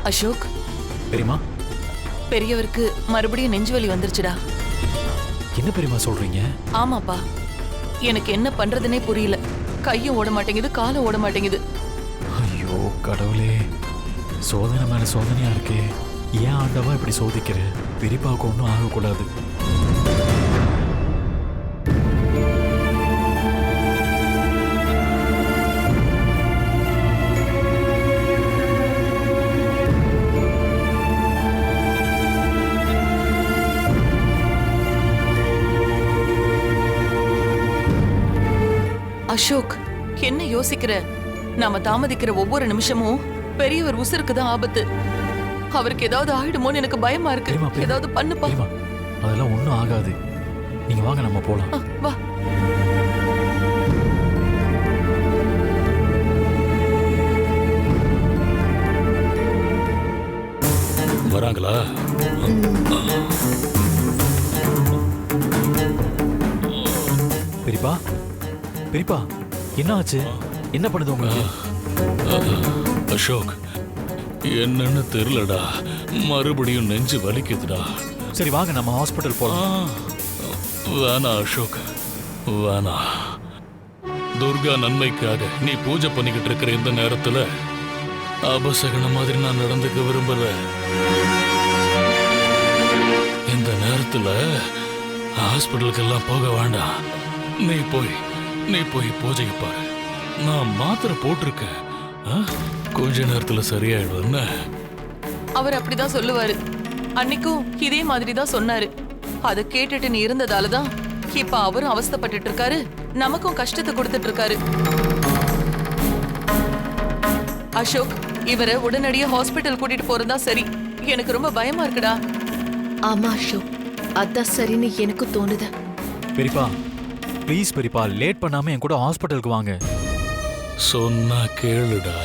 அசோக், பெரியமா, பெரியவருக்கு மறுபடியும் நெஞ்சுவலி வந்துருச்சுடா. என்ன பெரியமா சொல்றீங்க? ஆமாப்பா, எனக்கு என்ன பண்றதுனே புரியல. கையும் ஓட மாட்டேங்குது, காலும் ஓட மாட்டேங்குது. ஐயோ கடவுளே, சோதனை மேல சோதனையா இருக்கே. ஏன் ஆண்டவா இப்படி சோதிக்கிற? பெரியப்பாவுக்கு ஒன்றும் ஆகக்கூடாது. அசோக், என்ன யோசிக்கிற? நாம தாமதிக்கிற ஒவ்வொரு நிமிஷமும் பெரியவர் உசுருக்கு தான் ஆபத்து. அவருக்கு ஏதாவது ஆயிடுமோன்னு எனக்கு பயமா இருக்கு. ஏதாவது பண்ணுப்பா. அதெல்லாம் ஒண்ணும் ஆகாது. நீங்க வாங்க, நம்ம போலாம். வா. வராங்களா? பெரியப்பா, பெரியப்பா, என்ன ஆச்சு? என்ன பண்ணுது உங்களுக்கு? அசோக், என்னன்னு தெரியலடா, மறுபடியும் நெஞ்சு வலிக்குதுடா. சரி வாங்க, நம்ம ஹாஸ்பிட்டல் போலாம். வேணாம் அசோக், வேணாம். துர்கா நன்மைக்காக நீ பூஜை பண்ணிக்கிட்டு இருக்கிற இந்த நேரத்துல அபசகன மாதிரி நான் நடந்துக்க விரும்பல. இந்த நேரத்துல ஹாஸ்பிட்டலுக்கு எல்லாம் போக வேண்டாம். நீ போய் பூஜைக்கு பாரு. நான் மாத்திரை போட்டிருக்கேன். கொஞ்ச நேரத்துல சரியாயிடும். அவர் அப்படிதான் சொல்லுவாரு. அன்னைக்கும் இதே மாதிரி தான் சொன்னாரு. அதை கேட்டுட்டு நீ இருந்ததாலதான் இப்ப அவரும் அவஸ்தைப்பட்டு இருக்காரு, நமக்கும் கஷ்டத்தை கொடுத்துட்டு இருக்காரு. அசோக், இவரை உடனடியா ஹாஸ்பிட்டல் கூட்டிட்டு போறதா சரி. எனக்கு ரொம்ப பயமா இருக்குடா. ஆமா அசோக், அதான் சரின்னு எனக்கு தோணுது. பெரியப்பா ப்ளீஸ் பெரியப்பா, லேட் பண்ணாம என் கூட ஹாஸ்பிட்டலுக்கு வாங்க. சொன்னா கேளுடா.